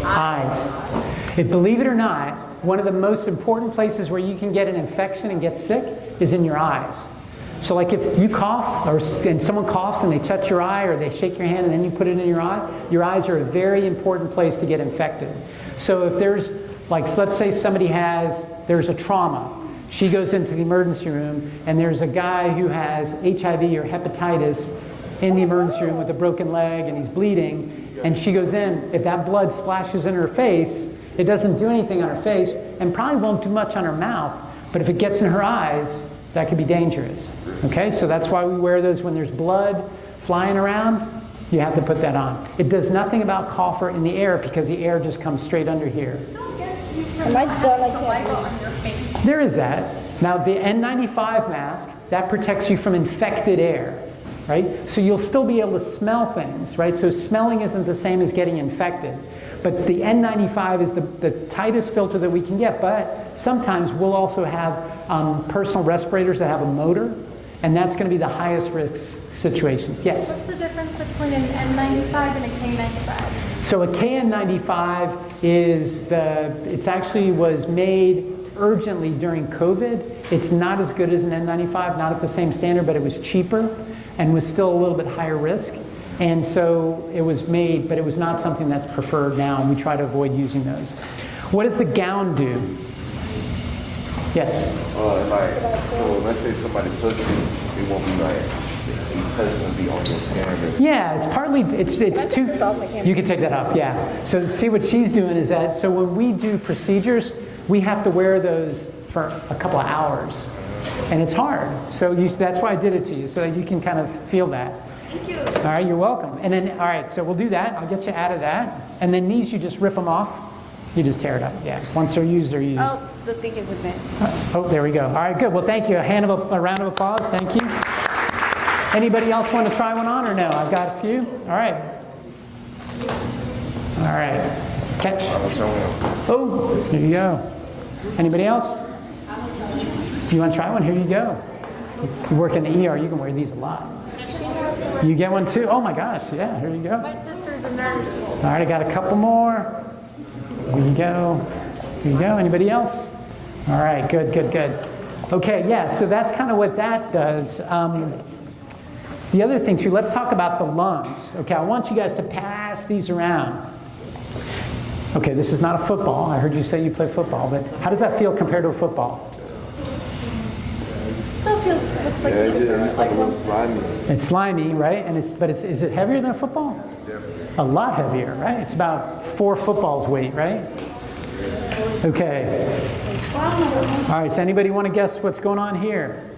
Eyes. Believe it or not, one of the most important places where you can get an infection and get sick is in your eyes. So like if you cough and someone coughs and they touch your eye or they shake your hand and then you put it in your eyes are a very important place to get infected. So if there's, like let's say there's a trauma. She goes into the emergency room and there's a guy who has HIV or hepatitis in the emergency room with a broken leg and he's bleeding, and she goes in, if that blood splashes in her face, it doesn't do anything on her face and probably won't do much on her mouth, but if it gets in her eyes, that could be dangerous. Okay, so that's why we wear those when there's blood flying around. You have to put that on. It does nothing about cough or in the air because the air just comes straight under here. Am I done? Saliva on your face. There is that. Now the N95 mask, that protects you from infected air, right? So you'll still be able to smell things, right? So smelling isn't the same as getting infected. But the N95 is the tightest filter that we can get, but sometimes we'll also have personal respirators that have a motor, and that's going to be the highest risk situations. Yes? What's the difference between an N95 and a K95? So a KN95 it actually was made urgently during COVID. It's not as good as an N95, not at the same standard, but it was cheaper. and was still a little bit higher risk. And so it was made, but it was not something that's preferred now, and we try to avoid using those. What does the gown do? Yes? So let's say somebody touched you, it won't be like, the touch won't be on your skin. Yeah, it's partly, it's two, you can take that off, yeah. So see what she's doing is that, so when we do procedures, we have to wear those for a couple of hours. And it's hard. So that's why I did it to you, so that you can kind of feel that. Thank you. All right, you're welcome. And then, all right, so we'll do that. I'll get you out of that. And then these, you just rip them off. You just tear it up, yeah. Once they're used, they're used. Oh, the thing is in there. Oh, there we go. All right, good. Well, thank you. A round of applause. Thank you. Anybody else want to try one on or no? I've got a few. All right. All right. Catch. Oh, here you go. Anybody else? You want to try one? Here you go. You work in the ER, you can wear these a lot. You get one too? Oh my gosh, yeah, here you go. My sister's a nurse. All right, I got a couple more. Here you go. Here you go. Anybody else? All right, good, good, good. Okay, yeah, so that's kind of what that does. The other thing too, let's talk about the lungs. Okay, I want you guys to pass these around. Okay, this is not a football. I heard you say you play football, but how does that feel compared to a football? Still feels, looks like It's like a little slimy. It's slimy, right? And is it heavier than a football? A lot heavier, right? It's about 4 footballs weight, right? Okay. All right, so anybody want to guess what's going on here?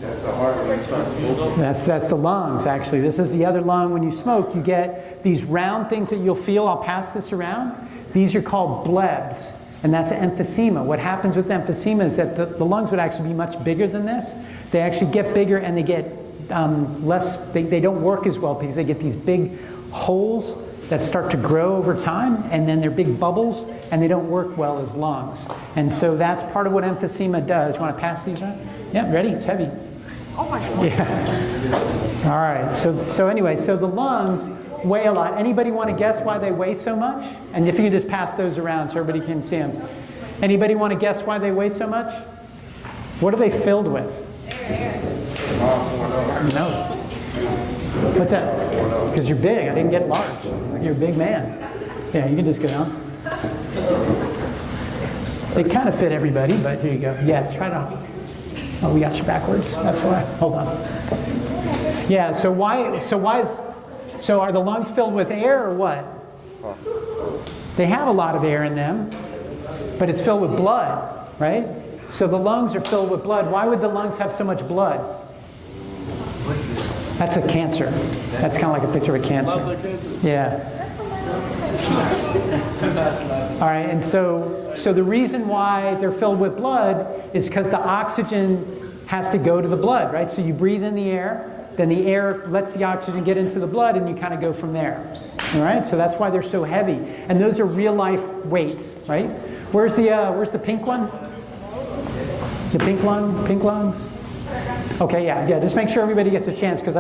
That's the heart when you start smoking. That's the lungs, actually. This is the other lung. When you smoke, you get these round things that you'll feel. I'll pass this around. These are called blebs, and that's emphysema. What happens with emphysema is that the lungs would actually be much bigger than this. They actually get bigger, and they get less, they don't work as well because they get these big holes that start to grow over time, and then they're big bubbles, and they don't work well as lungs. And so that's part of what emphysema does. You want to pass these around? Yeah, ready? It's heavy. oh my God. Yeah. All right. So anyway, so the lungs weigh a lot. Anybody want to guess why they weigh so much? And if you can just pass those around so everybody can see them. Anybody want to guess why they weigh so much? What are they filled with? No. What's that? Because you're big. I didn't get large. You're a big man. Yeah, you can just go down. They kind of fit everybody, but here you go. Yes, try it on. Oh, we got you backwards. That's why. Hold on. Yeah. So are the lungs filled with air or what? They have a lot of air in them, but it's filled with blood, right? So the lungs are filled with blood. Why would the lungs have so much blood? That's a cancer. That's kind of like a picture of a cancer. Yeah. All right, and so the reason why they're filled with blood is because the oxygen has to go to the blood, right? So you breathe in the air, then the air lets the oxygen get into the blood, and you kind of go from there. All right, so that's why they're so heavy, and those are real life weights, right? Where's the pink one? The pink lungs? Okay, yeah. Just make sure everybody gets a chance, because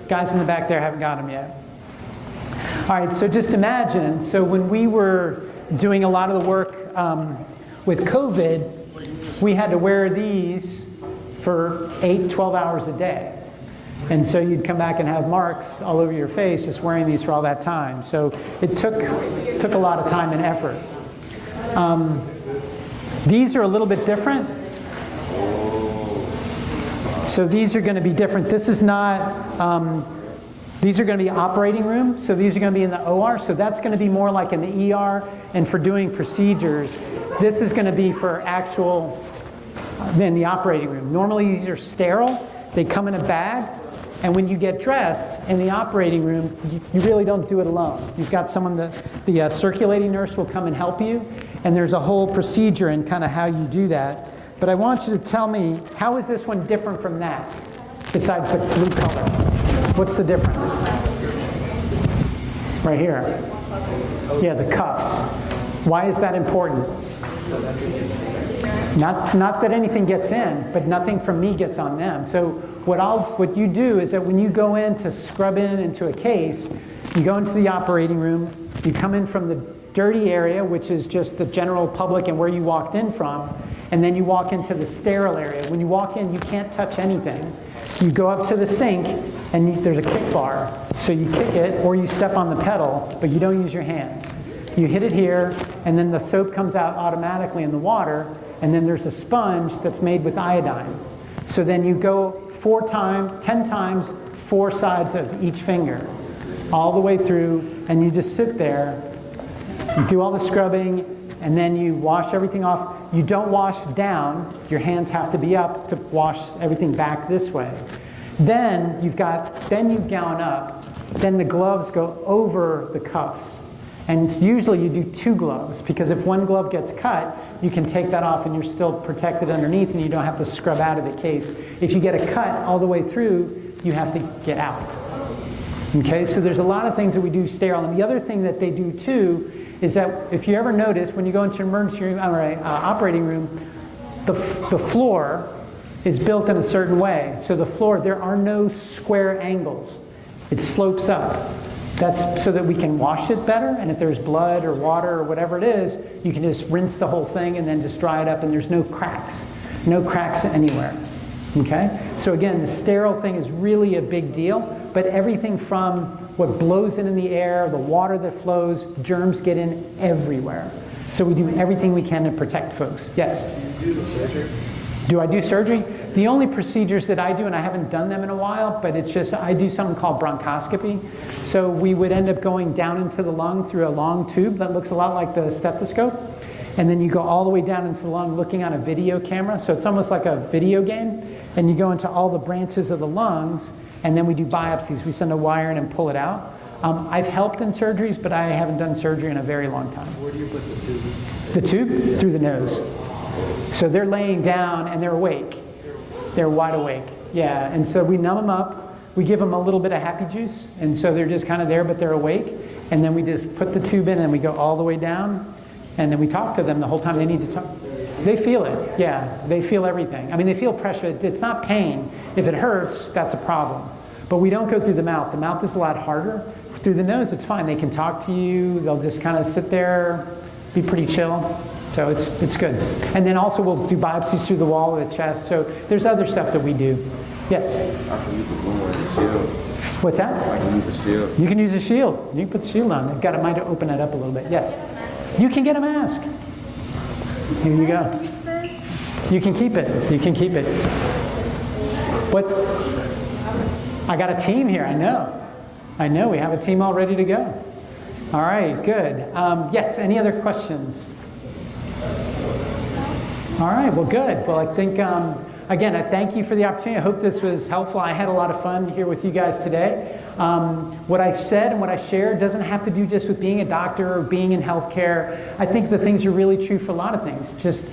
guys in the back there haven't got them yet. All right, so just imagine, so when we were doing a lot of the work with COVID, we had to wear these for 8-12 hours a day. And so you'd come back and have marks all over your face just wearing these for all that time. So it took a lot of time and effort. These are a little bit different. So these are going to be different. This is not, these are going to be operating room. So these are going to be in the OR. So that's going to be more like in the ER and for doing procedures. This is going to be for actual, in the operating room. Normally these are sterile. They come in a bag. And when you get dressed in the operating room, you really don't do it alone. You've got someone, the circulating nurse will come and help you. And there's a whole procedure in kind of how you do that. But I want you to tell me, how is this one different from that, besides the blue color? What's the difference? Right here. Yeah, the cuffs. Why is that important? Not that anything gets in, but nothing from me gets on them. So what you do is that when you go in to scrub in into a case, you go into the operating room, you come in from the dirty area, which is just the general public and where you walked in from, and then you walk into the sterile area. When you walk in, you can't touch anything. You go up to the sink, and there's a kick bar. So you kick it, or you step on the pedal, but you don't use your hands. You hit it here, and then the soap comes out automatically in the water, and then there's a sponge that's made with iodine. So then you go 10 times, 4 sides of each finger, all the way through, and you just sit there, you do all the scrubbing, and then you wash everything off. You don't wash down, your hands have to be up to wash everything back this way. Then you gown up, then the gloves go over the cuffs. And usually you do 2 gloves, because if one glove gets cut, you can take that off and you're still protected underneath and you don't have to scrub out of the case. If you get a cut all the way through, you have to get out. Okay, so there's a lot of things that we do sterile. And the other thing that they do too is that if you ever notice, when you go into an emergency room or an operating room, the floor is built in a certain way. So the floor, there are no square angles. It slopes up. That's so that we can wash it better, and if there's blood or water or whatever it is, you can just rinse the whole thing and then just dry it up, and there's no cracks anywhere. Okay? So again, the sterile thing is really a big deal, but everything from what blows in the air, the water that flows, germs get in everywhere. So we do everything we can to protect folks. Yes? Do you do the surgery? Do I do surgery? The only procedures that I do, and I haven't done them in a while, but it's just I do something called bronchoscopy. So we would end up going down into the lung through a long tube that looks a lot like the stethoscope. And then you go all the way down into the lung looking on a video camera. So it's almost like a video game. And you go into all the branches of the lungs, and then we do biopsies. We send a wire in and pull it out. I've helped in surgeries, but I haven't done surgery in a very long time. Where do you put the tube? The tube? Through the nose. So they're laying down and they're awake. They're wide awake. Yeah, and so we numb them up. We give them a little bit of happy juice, and so they're just kind of there, but they're awake. And then we just put the tube in and we go all the way down, and then we talk to them the whole time they need to talk. They feel it, yeah. They feel everything. I mean, they feel pressure. It's not pain. If it hurts, that's a problem. But we don't go through the mouth. The mouth is a lot harder. Through the nose, it's fine. They can talk to you. They'll just kind of sit there, be pretty chill. So it's good. And then also we'll do biopsies through the wall of the chest. So there's other stuff that we do. Yes? I can use the balloon as a shield. What's that? I can use a shield. You can use a shield. You can put the shield on. I've got it. Might open it up a little bit. Yes? You can get a mask. Here you go. You can keep it. You can keep it. What? I got a team here. I know. I know. We have a team all ready to go. All right. Good. Yes. Any other questions? All right, well, good. Well, I think, again, I thank you for the opportunity. I hope this was helpful. I had a lot of fun here with you guys today. What I said and what I shared doesn't have to do just with being a doctor or being in healthcare. I think the things are really true for a lot of things. Just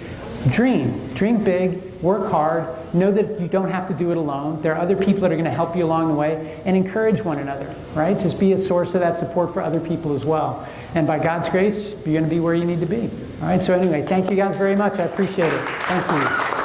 dream big, work hard, know that you don't have to do it alone. There are other people that are going to help you along the way, and encourage one another, right? Just be a source of that support for other people as well. And by God's grace, you're going to be where you need to be. All right, so anyway, thank you guys very much. I appreciate it. Thank you.